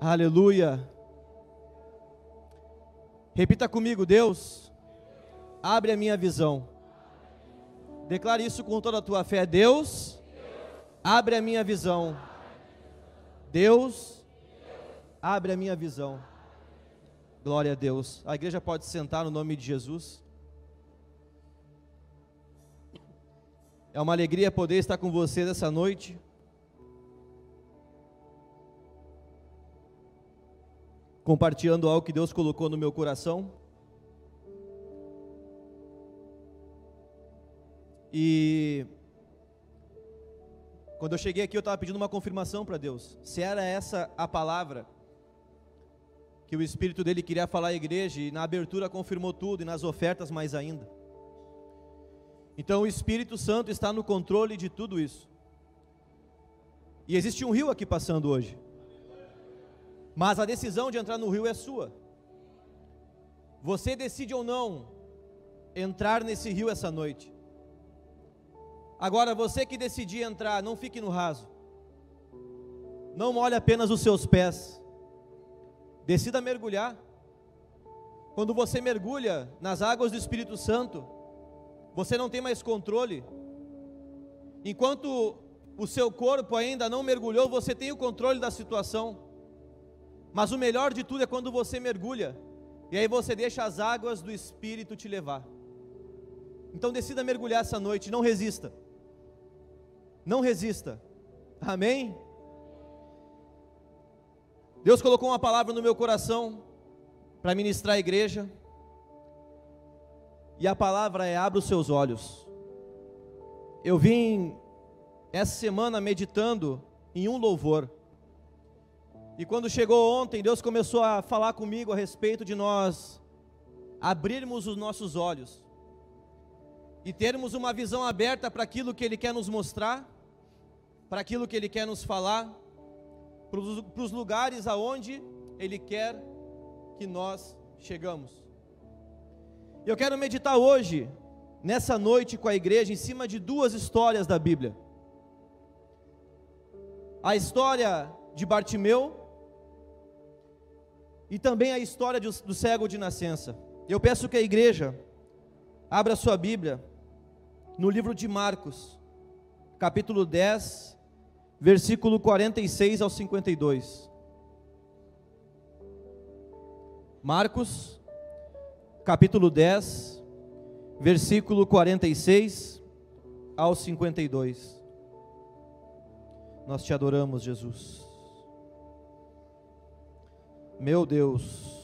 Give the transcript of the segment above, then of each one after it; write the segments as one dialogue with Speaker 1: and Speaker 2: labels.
Speaker 1: Aleluia. Repita comigo: Deus, abre a minha visão. Declare isso com toda a tua fé. Deus, abre a minha visão. Deus, abre a minha visão. Glória a Deus. A igreja pode sentar no nome de Jesus. É uma alegria poder estar com vocês essa noite. Compartilhando algo que Deus colocou no meu coração. E quando eu cheguei aqui, eu estava pedindo uma confirmação para Deus, se era essa a palavra que o Espírito dele queria falar à igreja, e na abertura confirmou tudo, e nas ofertas mais ainda. Então o Espírito Santo está no controle de tudo isso. E existe um rio aqui passando hoje, mas a decisão de entrar no rio é sua. Você decide ou não entrar nesse rio essa noite. Agora, você que decidir entrar, não fique no raso. Não molhe apenas os seus pés. Decida mergulhar. Quando você mergulha nas águas do Espírito Santo, você não tem mais controle. Enquanto o seu corpo ainda não mergulhou, você tem o controle da situação. Mas o melhor de tudo é quando você mergulha, e aí você deixa as águas do Espírito te levar. Então decida mergulhar essa noite, não resista. Não resista. Amém? Deus colocou uma palavra no meu coração para ministrar a igreja. E a palavra é: abra os seus olhos. Eu vim essa semana meditando em um louvor. E quando chegou ontem, Deus começou a falar comigo a respeito de nós abrirmos os nossos olhos e termos uma visão aberta para aquilo que Ele quer nos mostrar, para aquilo que Ele quer nos falar, para os lugares aonde Ele quer que nós chegamos. Eu quero meditar hoje, nessa noite com a igreja, em cima de duas histórias da Bíblia. A história de Bartimeu e também a história do cego de nascença. Eu peço que a igreja abra sua Bíblia no livro de Marcos, capítulo 10, versículo 46 ao 52. Marcos, capítulo 10, versículo 46 ao 52. Nós te adoramos, Jesus. Meu Deus.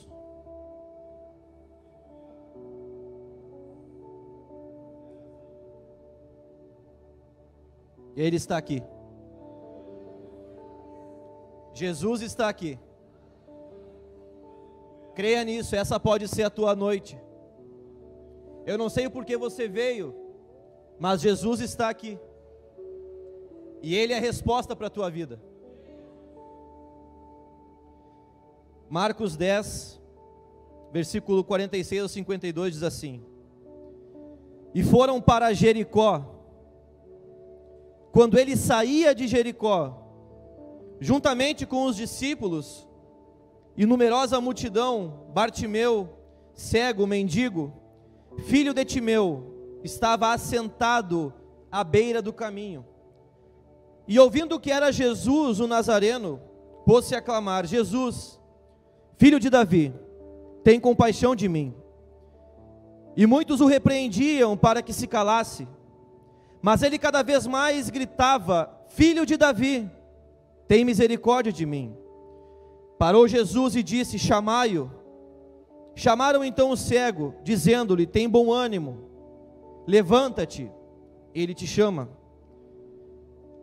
Speaker 1: Ele está aqui. Jesus está aqui. Creia nisso, essa pode ser a tua noite. Eu não sei o porquê você veio, mas Jesus está aqui. E Ele é a resposta para a tua vida. Marcos 10, versículo 46 ao 52 diz assim: E foram para Jericó. Quando ele saía de Jericó, juntamente com os discípulos e numerosa multidão, Bartimeu, cego, mendigo, filho de Timeu, estava assentado à beira do caminho. E ouvindo que era Jesus o Nazareno, pôs-se a clamar: Jesus, filho de Davi, tem compaixão de mim. E muitos o repreendiam para que se calasse, mas ele cada vez mais gritava: Filho de Davi, tem misericórdia de mim. Parou Jesus e disse: chamai-o. Chamaram então o cego, dizendo-lhe: tem bom ânimo, levanta-te, ele te chama.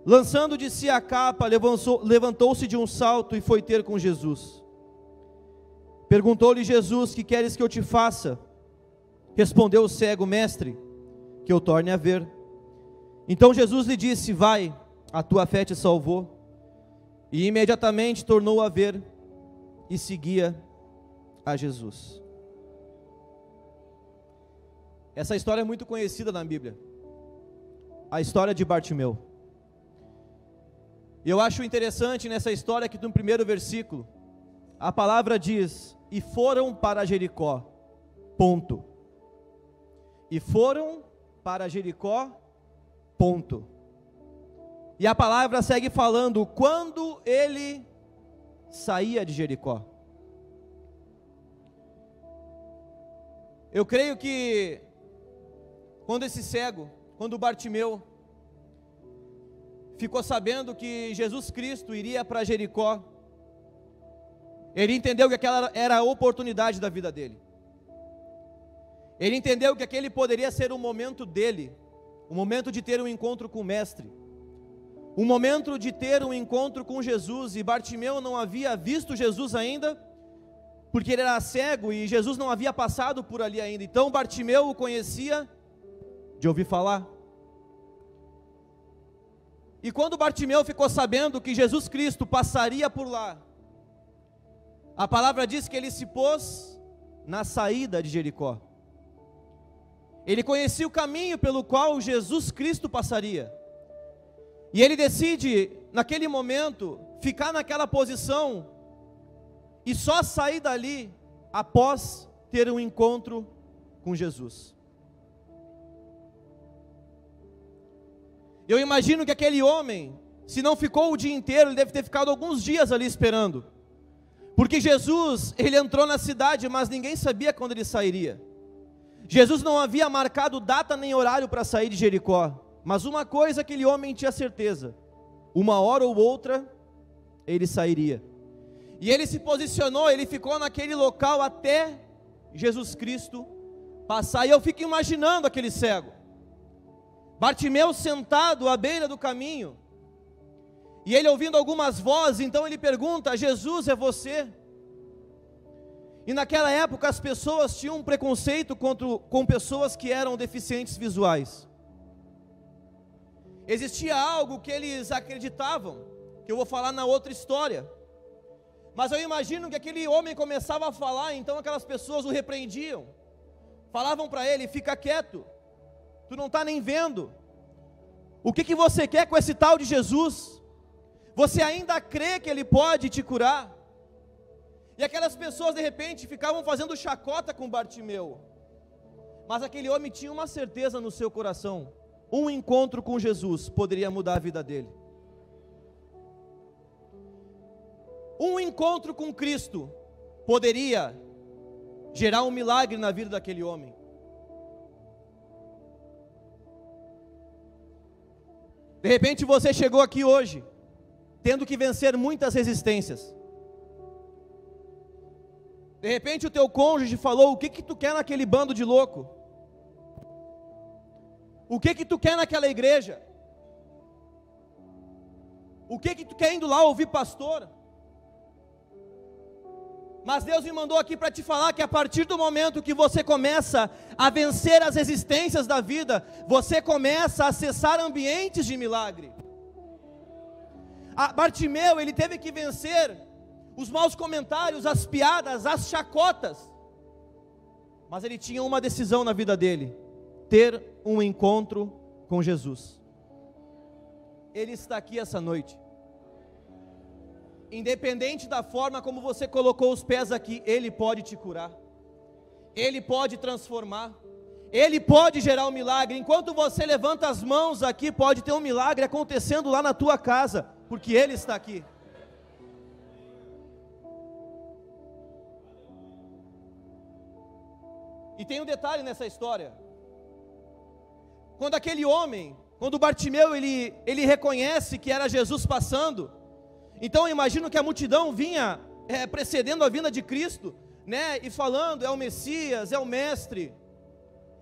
Speaker 1: Lançando de si a capa, levantou-se de um salto e foi ter com Jesus. Perguntou-lhe Jesus: que queres que eu te faça? Respondeu o cego: mestre, que eu torne a ver. Então Jesus lhe disse: vai, a tua fé te salvou. E imediatamente tornou a ver e seguia a Jesus. Essa história é muito conhecida na Bíblia, a história de Bartimeu. E eu acho interessante nessa história que no primeiro versículo a palavra diz: e foram para Jericó, ponto. E foram para Jericó, ponto. E a palavra segue falando: quando ele saía de Jericó. Eu creio que quando esse cego, quando Bartimeu ficou sabendo que Jesus Cristo iria para Jericó, ele entendeu que aquela era a oportunidade da vida dele. Ele entendeu que aquele poderia ser o momento dele, o momento de ter um encontro com o Mestre, um momento de ter um encontro com Jesus. E Bartimeu não havia visto Jesus ainda, porque ele era cego e Jesus não havia passado por ali ainda. Então Bartimeu o conhecia de ouvir falar. E quando Bartimeu ficou sabendo que Jesus Cristo passaria por lá, a palavra diz que ele se pôs na saída de Jericó. Ele conhecia o caminho pelo qual Jesus Cristo passaria. E ele decide, naquele momento, ficar naquela posição e só sair dali após ter um encontro com Jesus. Eu imagino que aquele homem, se não ficou o dia inteiro, ele deve ter ficado alguns dias ali esperando. Porque Jesus, ele entrou na cidade, mas ninguém sabia quando ele sairia. Jesus não havia marcado data nem horário para sair de Jericó. Mas uma coisa aquele homem tinha certeza: uma hora ou outra, ele sairia. E ele se posicionou, ele ficou naquele local até Jesus Cristo passar. E eu fico imaginando aquele cego, Bartimeu sentado à beira do caminho, e ele ouvindo algumas vozes. Então ele pergunta: Jesus, é você? E naquela época as pessoas tinham um preconceito com pessoas que eram deficientes visuais. Existia algo que eles acreditavam, que eu vou falar na outra história. Mas eu imagino que aquele homem começava a falar, então aquelas pessoas o repreendiam. Falavam para ele: fica quieto, tu não está nem vendo. O que você quer com esse tal de Jesus? Você ainda crê que ele pode te curar? E aquelas pessoas de repente ficavam fazendo chacota com Bartimeu. Mas aquele homem tinha uma certeza no seu coração: um encontro com Jesus poderia mudar a vida dele. Um encontro com Cristo poderia gerar um milagre na vida daquele homem. De repente você chegou aqui hoje tendo que vencer muitas resistências. De repente o teu cônjuge falou: o que tu quer naquele bando de louco? O que tu quer naquela igreja? O que tu quer indo lá ouvir pastor? Mas Deus me mandou aqui para te falar que a partir do momento que você começa a vencer as resistências da vida, você começa a acessar ambientes de milagre. Bartimeu, ele teve que vencer os maus comentários, as piadas, as chacotas. Mas ele tinha uma decisão na vida dele: ter um encontro com Jesus. Ele está aqui essa noite. Independente da forma como você colocou os pés aqui, Ele pode te curar, Ele pode transformar, Ele pode gerar um milagre. Enquanto você levanta as mãos aqui, pode ter um milagre acontecendo lá na tua casa, porque Ele está aqui. E tem um detalhe nessa história. Quando aquele homem, quando Bartimeu, ele reconhece que era Jesus passando, então eu imagino que a multidão vinha precedendo a vinda de Cristo, né, e falando: é o Messias, é o Mestre.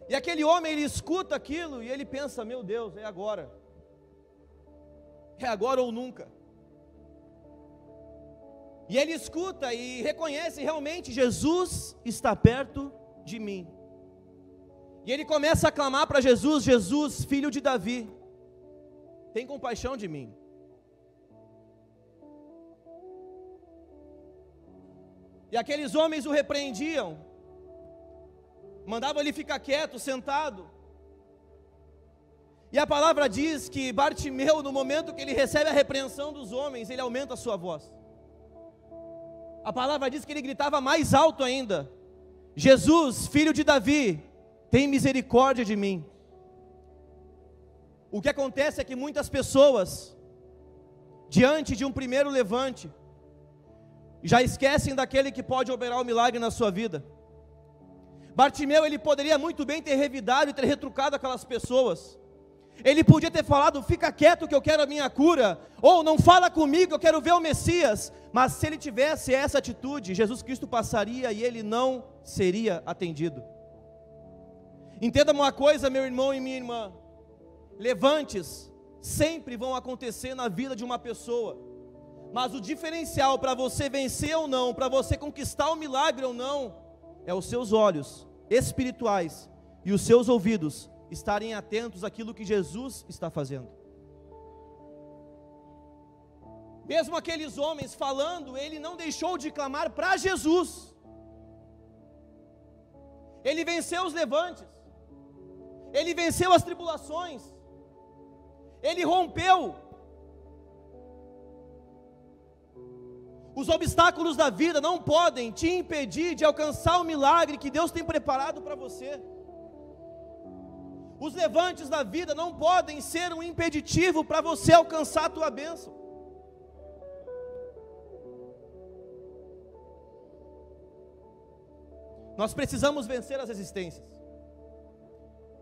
Speaker 1: E aquele homem, ele escuta aquilo e ele pensa: meu Deus, é agora ou nunca. E ele escuta e reconhece: realmente Jesus está perto de mim. E ele começa a clamar para Jesus: Jesus, filho de Davi, tem compaixão de mim. E aqueles homens o repreendiam, mandavam ele ficar quieto, sentado. E a palavra diz que Bartimeu, no momento que ele recebe a repreensão dos homens, ele aumenta a sua voz. A palavra diz que ele gritava mais alto ainda: Jesus, filho de Davi, tem misericórdia de mim. O que acontece é que muitas pessoas, diante de um primeiro levante, já esquecem daquele que pode operar o milagre na sua vida. Bartimeu, ele poderia muito bem ter revidado e ter retrucado aquelas pessoas. Ele podia ter falado: fica quieto que eu quero a minha cura, ou não fala comigo que eu quero ver o Messias. Mas se ele tivesse essa atitude, Jesus Cristo passaria e ele não seria atendido. Entenda uma coisa, meu irmão e minha irmã: levantes sempre vão acontecer na vida de uma pessoa, mas o diferencial para você vencer ou não, para você conquistar o milagre ou não, é os seus olhos espirituais e os seus ouvidos estarem atentos àquilo que Jesus está fazendo. Mesmo aqueles homens falando, ele não deixou de clamar para Jesus. Ele venceu os levantes, ele venceu as tribulações, ele rompeu os obstáculos da vida. Não podem te impedir de alcançar o milagre que Deus tem preparado para você. Os levantes da vida não podem ser um impeditivo para você alcançar a tua bênção. Nós precisamos vencer as resistências.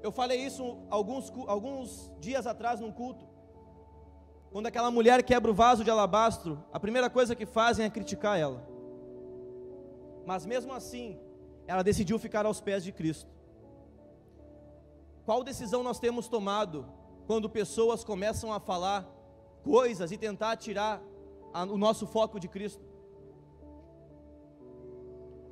Speaker 1: Eu falei isso alguns dias atrás num culto. Quando aquela mulher quebra o vaso de alabastro, a primeira coisa que fazem é criticar ela. Mas mesmo assim, ela decidiu ficar aos pés de Cristo. Qual decisão nós temos tomado quando pessoas começam a falar coisas e tentar tirar o nosso foco de Cristo?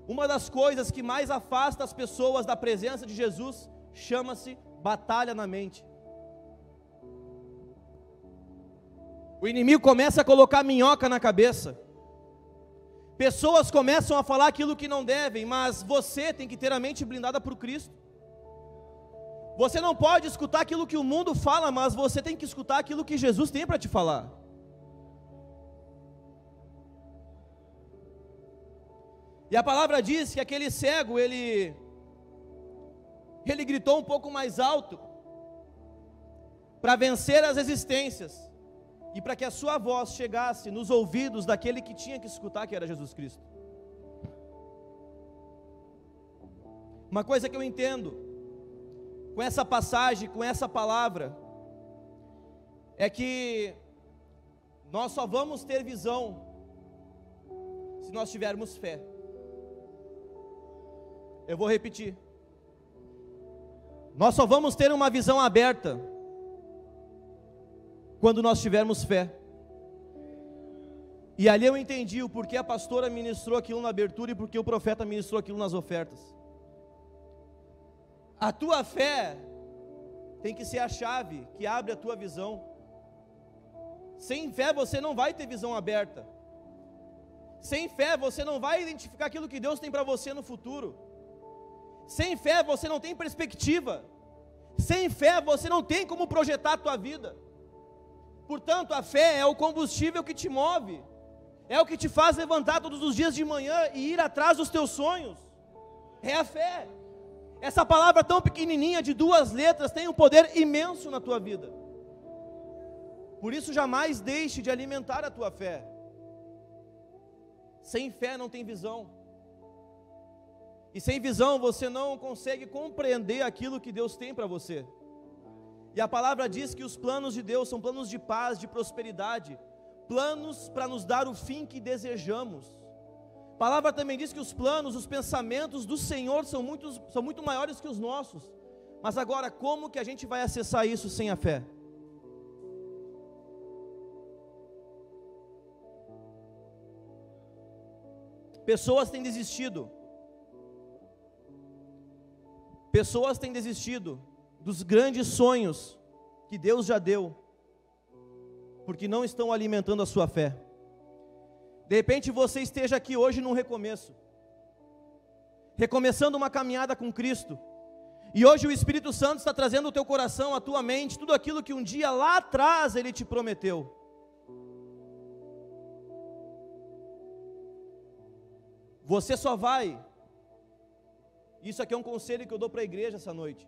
Speaker 1: Uma das coisas que mais afasta as pessoas da presença de Jesus chama-se batalha na mente. O inimigo começa a colocar minhoca na cabeça. Pessoas começam a falar aquilo que não devem, mas você tem que ter a mente blindada por Cristo. Você não pode escutar aquilo que o mundo fala, mas você tem que escutar aquilo que Jesus tem para te falar. E a palavra diz que aquele cego, ele gritou um pouco mais alto, para vencer as resistências, e para que a sua voz chegasse nos ouvidos daquele que tinha que escutar, que era Jesus Cristo. Uma coisa que eu entendo com essa passagem, com essa palavra, é que nós só vamos ter visão se nós tivermos fé. Eu vou repetir. Nós só vamos ter uma visão aberta quando nós tivermos fé. E ali eu entendi o porquê a pastora ministrou aquilo na abertura e porquê o profeta ministrou aquilo nas ofertas. A tua fé tem que ser a chave que abre a tua visão. Sem fé você não vai ter visão aberta. Sem fé você não vai identificar aquilo que Deus tem para você no futuro. Sem fé você não tem perspectiva. Sem fé você não tem como projetar a tua vida. Portanto, a fé é o combustível que te move, é o que te faz levantar todos os dias de manhã e ir atrás dos teus sonhos. É a fé. Essa palavra tão pequenininha, de 2 letras, tem um poder imenso na tua vida. Por isso jamais deixe de alimentar a tua fé. Sem fé não tem visão. E sem visão você não consegue compreender aquilo que Deus tem para você. E a palavra diz que os planos de Deus são planos de paz, de prosperidade, planos para nos dar o fim que desejamos. A palavra também diz que os planos, os pensamentos do Senhor são muito maiores que os nossos. Mas agora, como que a gente vai acessar isso sem a fé? Pessoas têm desistido. Pessoas têm desistido dos grandes sonhos que Deus já deu, porque não estão alimentando a sua fé. De repente você esteja aqui hoje num recomeço, recomeçando uma caminhada com Cristo, e hoje o Espírito Santo está trazendo ao teu coração, à tua mente, tudo aquilo que um dia lá atrás Ele te prometeu. Você só vai, isso aqui é um conselho que eu dou para a igreja essa noite,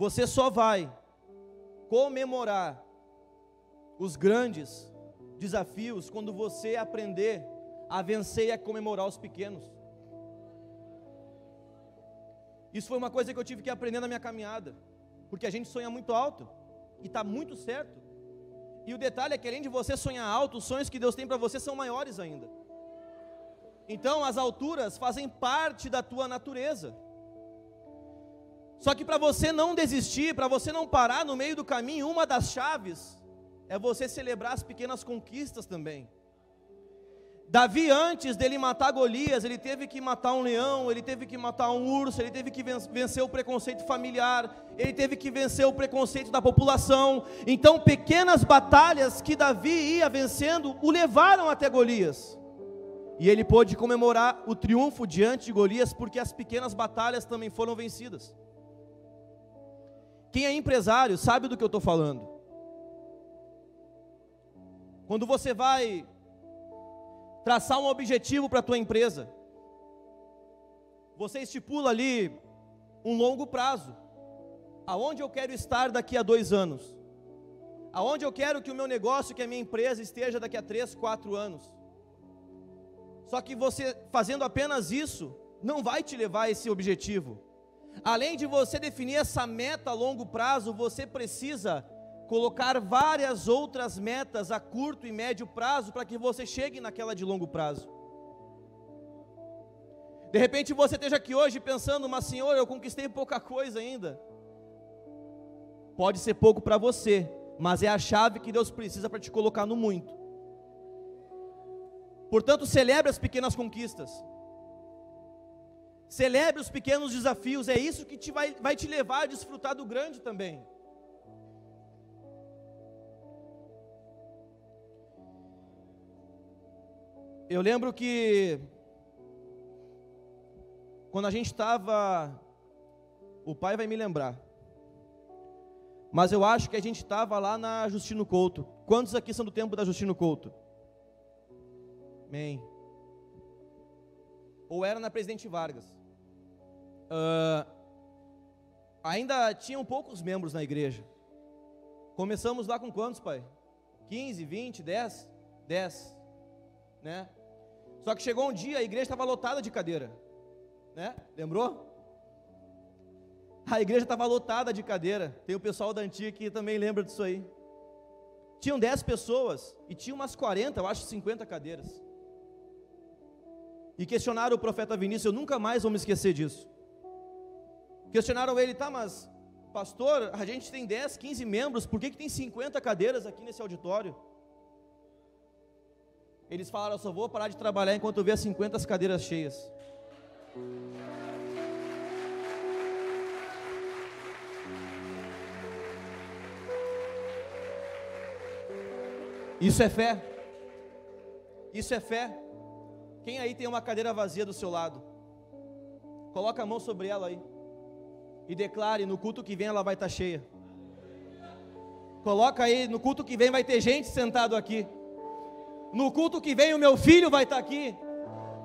Speaker 1: você só vai comemorar os grandes desafios quando você aprender a vencer e a comemorar os pequenos. Isso foi uma coisa que eu tive que aprender na minha caminhada, porque a gente sonha muito alto, e está muito certo, e o detalhe é que além de você sonhar alto, os sonhos que Deus tem para você são maiores ainda. Então as alturas fazem parte da tua natureza, só que para você não desistir, para você não parar no meio do caminho, uma das chaves é você celebrar as pequenas conquistas também. Davi, antes dele matar Golias, ele teve que matar um leão, ele teve que matar um urso, ele teve que vencer o preconceito familiar, ele teve que vencer o preconceito da população. Então pequenas batalhas que Davi ia vencendo, o levaram até Golias, e ele pôde comemorar o triunfo diante de Golias, porque as pequenas batalhas também foram vencidas. Quem é empresário sabe do que eu estou falando. Quando você vai traçar um objetivo para a tua empresa, você estipula ali um longo prazo. Aonde eu quero estar daqui a 2 anos? Aonde eu quero que o meu negócio, que a minha empresa esteja daqui a 3, 4 anos? Só que você fazendo apenas isso, não vai te levar a esse objetivo. Além de você definir essa meta a longo prazo, você precisa colocar várias outras metas a curto e médio prazo para que você chegue naquela de longo prazo. De repente você esteja aqui hoje pensando, mas Senhor, eu conquistei pouca coisa ainda. Pode ser pouco para você, mas é a chave que Deus precisa para te colocar no muito. Portanto, celebre as pequenas conquistas. Celebre os pequenos desafios, é isso que vai te levar a desfrutar do grande também. Eu lembro que, quando a gente estava, o pai vai me lembrar, mas eu acho que a gente estava lá na Justino Couto. Quantos aqui são do tempo da Justino Couto? Amém. Ou era na Presidente Vargas. Ainda tinham poucos membros na igreja. Começamos lá com quantos, pai? 15, 20, 10? 10, né? Só que chegou um dia, a igreja estava lotada de cadeira, né? Lembrou? A igreja estava lotada de cadeira. Tem o pessoal da antiga que também lembra disso aí. Tinham 10 pessoas e tinha umas 40, eu acho 50 cadeiras. E questionaram o profeta Vinícius, eu nunca mais vou me esquecer disso. Questionaram ele, tá, mas pastor, a gente tem 10, 15 membros, por que tem 50 cadeiras aqui nesse auditório? Eles falaram, eu só vou parar de trabalhar enquanto eu ver as 50 cadeiras cheias. Isso é fé. Isso é fé. Quem aí tem uma cadeira vazia do seu lado? Coloca a mão sobre ela aí e declare, no culto que vem ela vai estar cheia. Coloca aí, no culto que vem vai ter gente sentado aqui. No culto que vem o meu filho vai estar aqui.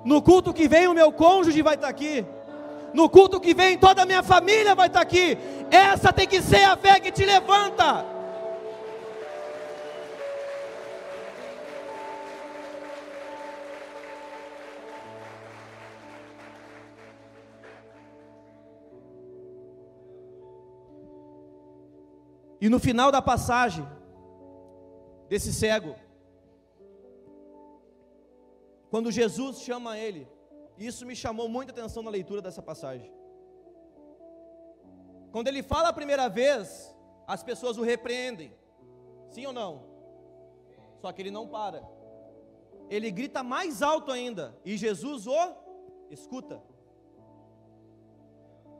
Speaker 1: No culto que vem o meu cônjuge vai estar aqui. No culto que vem toda a minha família vai estar aqui. Essa tem que ser a fé que te levanta. E no final da passagem desse cego, quando Jesus chama ele, isso me chamou muita atenção na leitura dessa passagem. Quando ele fala a primeira vez, as pessoas o repreendem, sim ou não? Só que ele não para, ele grita mais alto ainda, e Jesus o escuta.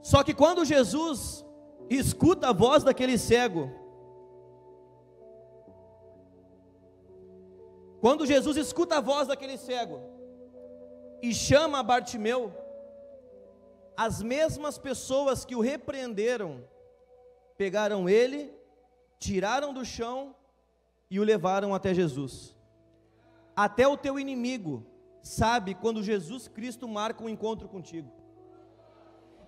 Speaker 1: Só que quando Jesus escuta a voz daquele cego, quando Jesus escuta a voz daquele cego e chama Bartimeu, as mesmas pessoas que o repreenderam pegaram ele, tiraram do chão e o levaram até Jesus. Até o teu inimigo sabe quando Jesus Cristo marca um encontro contigo.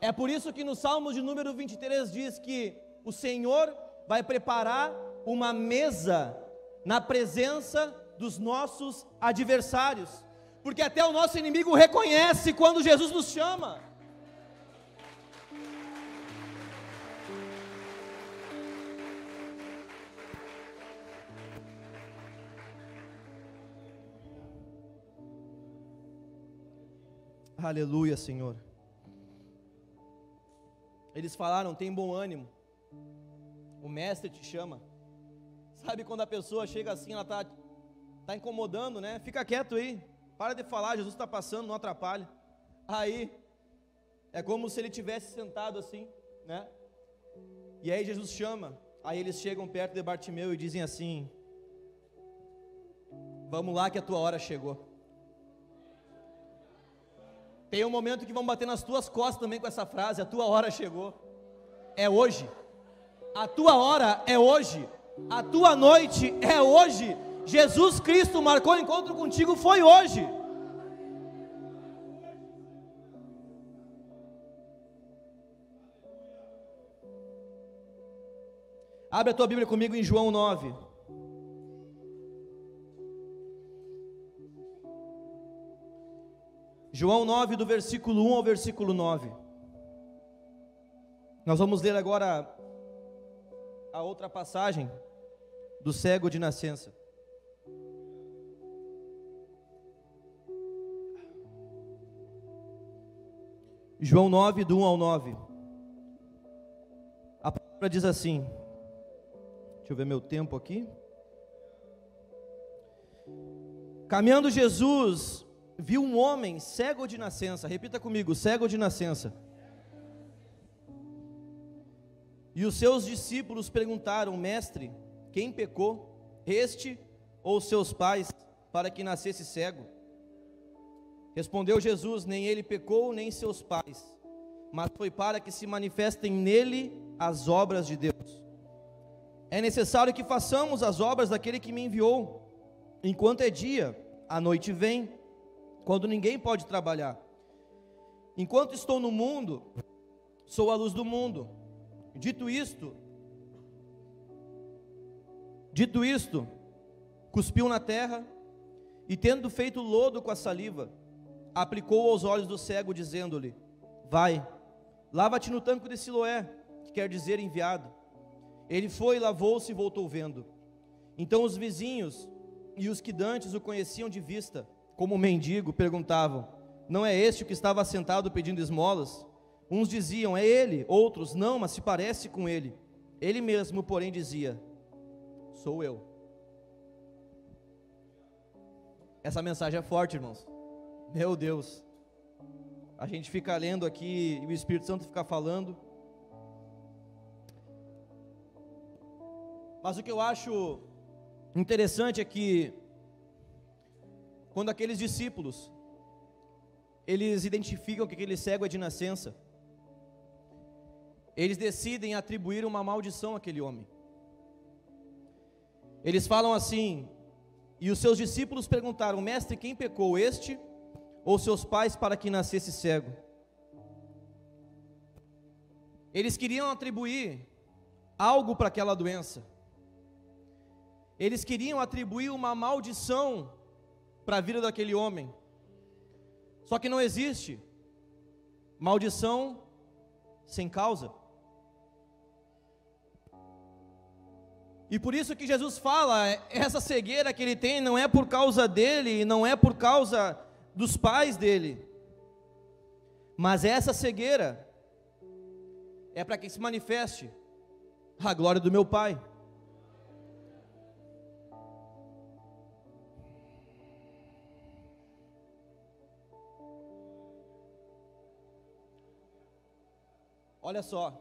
Speaker 1: É por isso que no Salmo de número 23 diz que o Senhor vai preparar uma mesa na presença dos nossos adversários, porque até o nosso inimigo reconhece quando Jesus nos chama. Aleluia, Senhor. Eles falaram: tem bom ânimo, o mestre te chama. Sabe quando a pessoa chega assim, ela está incomodando, né? Fica quieto aí, para de falar, Jesus está passando, não atrapalha. Aí, é como se ele tivesse sentado assim, né? E aí Jesus chama, aí eles chegam perto de Bartimeu e dizem assim: vamos lá que a tua hora chegou. Tem um momento que vão bater nas tuas costas também com essa frase: a tua hora chegou. É hoje. A tua hora é hoje. A tua noite é hoje. Jesus Cristo marcou o encontro contigo, foi hoje. Abre a tua Bíblia comigo em João 9. João 9, do versículo 1 ao versículo 9. Nós vamos ler agora a outra passagem do cego de nascença. João 9, do 1 ao 9. A palavra diz assim, deixa eu ver meu tempo aqui. Caminhando Jesus viu um homem cego de nascença. Repita comigo: cego de nascença. E os seus discípulos perguntaram: mestre, quem pecou, este ou seus pais, para que nascesse cego? Respondeu Jesus: nem ele pecou, nem seus pais, mas foi para que se manifestem nele as obras de Deus. É necessário que façamos as obras daquele que me enviou. Enquanto é dia, a noite vem, quando ninguém pode trabalhar. Enquanto estou no mundo, sou a luz do mundo. Dito isto, cuspiu na terra e, tendo feito lodo com a saliva, aplicou aos olhos do cego, dizendo-lhe: vai, lava-te no tanque de Siloé, que quer dizer enviado. Ele foi, lavou-se e voltou vendo. Então os vizinhos e os que dantes o conheciam de vista como mendigo perguntavam: não é este o que estava sentado pedindo esmolas? Uns diziam: é ele. Outros: não, mas se parece com ele. Ele mesmo, porém, dizia: sou eu. Essa mensagem é forte, irmãos. Meu Deus. A gente fica lendo aqui e o Espírito Santo fica falando. Mas o que eu acho interessante é que quando aqueles discípulos, eles identificam que aquele cego é de nascença, eles decidem atribuir uma maldição àquele homem. Eles falam assim: e os seus discípulos perguntaram: mestre, quem pecou, este ou seus pais, para que nascesse cego? Eles queriam atribuir algo para aquela doença. Eles queriam atribuir uma maldição para a vida daquele homem. Só que não existe maldição sem causa. E por isso que Jesus fala: essa cegueira que ele tem não é por causa dele, não é por causa dos pais dele, mas essa cegueira é para que se manifeste a glória do meu Pai. Olha só,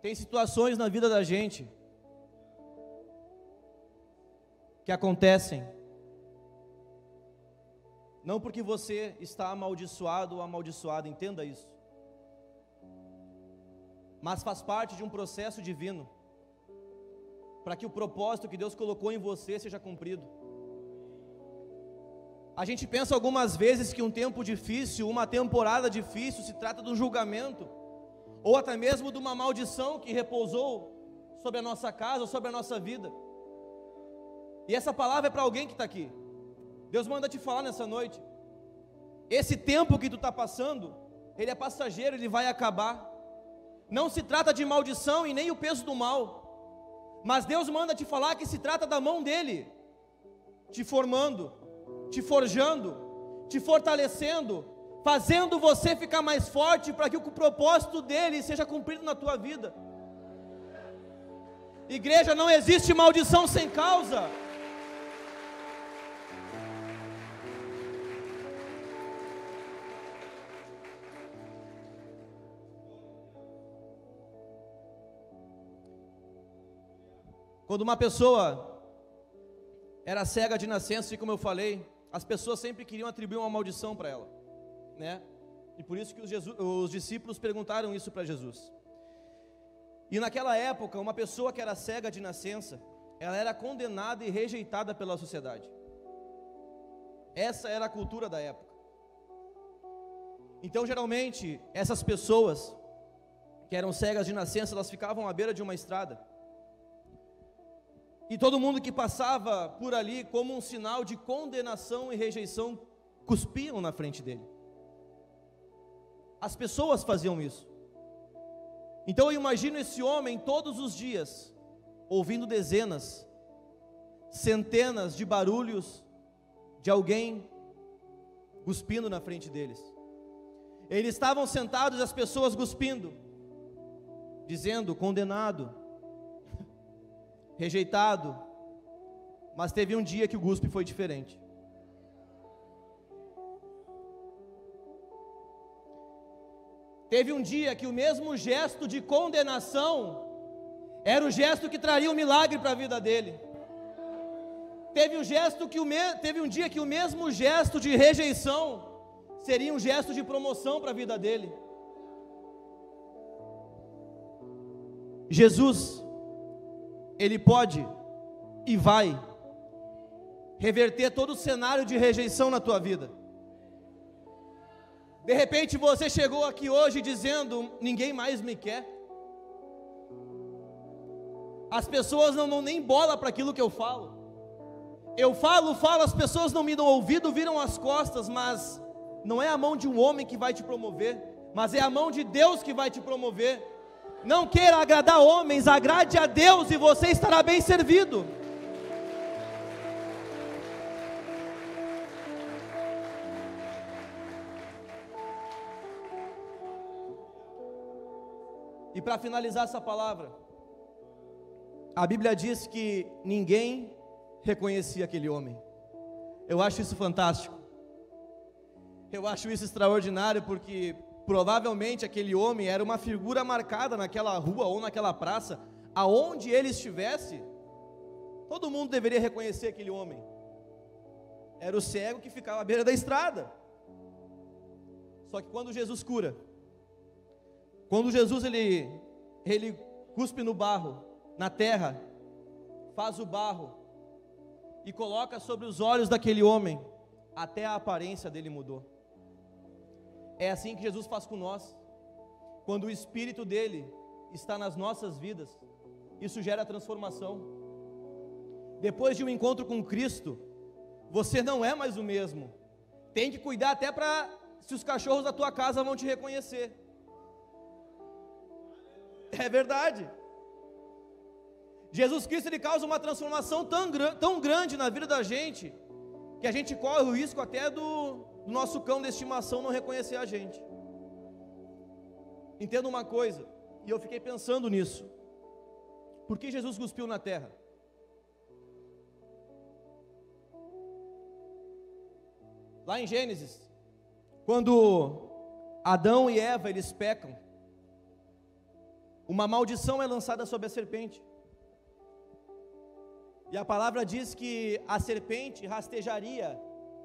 Speaker 1: tem situações na vida da gente que acontecem não porque você está amaldiçoado ou amaldiçoada, entenda isso, mas faz parte de um processo divino, para que o propósito que Deus colocou em você seja cumprido. A gente pensa algumas vezes que um tempo difícil, uma temporada difícil, se trata de um julgamento, ou até mesmo de uma maldição que repousou sobre a nossa casa, sobre a nossa vida. E essa palavra é para alguém que está aqui. Deus manda te falar nessa noite. Esse tempo que tu está passando, ele é passageiro, ele vai acabar. Não se trata de maldição e nem o peso do mal, mas Deus manda te falar que se trata da mão dele, te formando, te forjando, te fortalecendo, fazendo você ficar mais forte para que o propósito dele seja cumprido na tua vida. Igreja, não existe maldição sem causa. Quando uma pessoa era cega de nascença, e como eu falei, as pessoas sempre queriam atribuir uma maldição para ela, né? E por isso que os discípulos perguntaram isso para Jesus. E naquela época, uma pessoa que era cega de nascença, ela era condenada e rejeitada pela sociedade. Essa era a cultura da época. Então, geralmente, essas pessoas que eram cegas de nascença, elas ficavam à beira de uma estrada. E todo mundo que passava por ali, como um sinal de condenação e rejeição, cuspiam na frente dele. As pessoas faziam isso. Então eu imagino esse homem todos os dias, ouvindo dezenas, centenas de barulhos de alguém cuspindo na frente deles. Eles estavam sentados, as pessoas cuspindo, dizendo: condenado, rejeitado. Mas teve um dia que o cuspe foi diferente. Teve um dia que o mesmo gesto de condenação era o gesto que traria um milagre para a vida dele. Teve um dia que o mesmo gesto de rejeição seria um gesto de promoção para a vida dele. Jesus, ele pode e vai reverter todo o cenário de rejeição na tua vida. De repente você chegou aqui hoje dizendo: ninguém mais me quer. As pessoas não dão nem bola para aquilo que eu falo. Eu falo, as pessoas não me dão ouvido, viram as costas. Mas não é a mão de um homem que vai te promover, mas é a mão de Deus que vai te promover. Não queira agradar homens, agrade a Deus e você estará bem servido. E para finalizar essa palavra, a Bíblia diz que ninguém reconhecia aquele homem. Eu acho isso fantástico. Eu acho isso extraordinário, porque provavelmente aquele homem era uma figura marcada naquela rua ou naquela praça, aonde ele estivesse, todo mundo deveria reconhecer aquele homem. Era o cego que ficava à beira da estrada. Só que quando Jesus cura, quando Jesus ele cuspe no barro, na terra, faz o barro e coloca sobre os olhos daquele homem, até a aparência dele mudou. É assim que Jesus faz com nós. Quando o Espírito dele está nas nossas vidas, isso gera transformação. Depois de um encontro com Cristo, você não é mais o mesmo. Tem que cuidar até para se os cachorros da tua casa vão te reconhecer. É verdade. Jesus Cristo, ele causa uma transformação tão grande na vida da gente, que a gente corre o risco até do nosso cão de estimação não reconhecer a gente. Entenda uma coisa, e eu fiquei pensando nisso: por que Jesus cuspiu na terra? Lá em Gênesis, quando Adão e Eva eles pecam, uma maldição é lançada sobre a serpente. E a palavra diz que a serpente rastejaria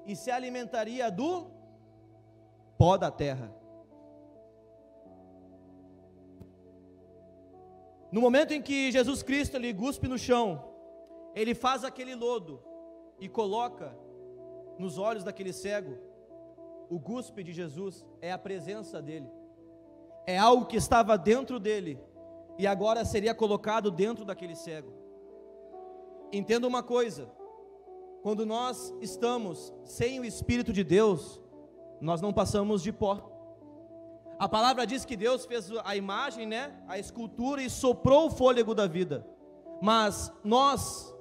Speaker 1: e se alimentaria do pó da terra. No momento em que Jesus Cristo ele cuspe no chão, ele faz aquele lodo e coloca nos olhos daquele cego, o cuspe de Jesus é a presença dele, é algo que estava dentro dele, e agora seria colocado dentro daquele cego. Entenda uma coisa, quando nós estamos sem o Espírito de Deus, nós não passamos de pó. A palavra diz que Deus fez a imagem, a escultura, e soprou o fôlego da vida. Mas nós,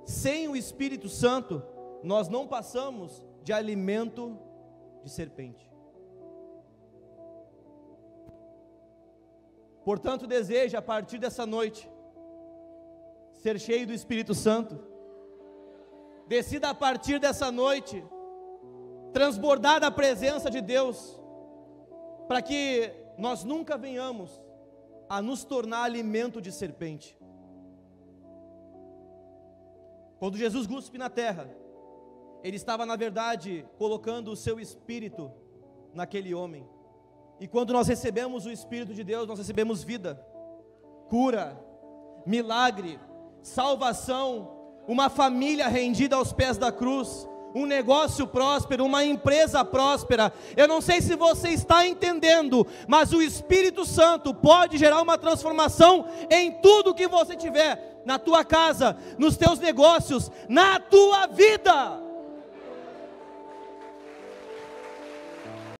Speaker 1: sem o Espírito Santo, nós não passamos de alimento de serpente. Portanto, deseja a partir dessa noite ser cheio do Espírito Santo. Decida a partir dessa noite transbordar da presença de Deus, para que nós nunca venhamos a nos tornar alimento de serpente. Quando Jesus cuspe na terra, Ele estava na verdade colocando o seu Espírito naquele homem. E quando nós recebemos o Espírito de Deus, nós recebemos vida, cura, milagre, salvação, uma família rendida aos pés da cruz, um negócio próspero, uma empresa próspera. Eu não sei se você está entendendo, mas o Espírito Santo pode gerar uma transformação em tudo que você tiver, na tua casa, nos teus negócios, na tua vida.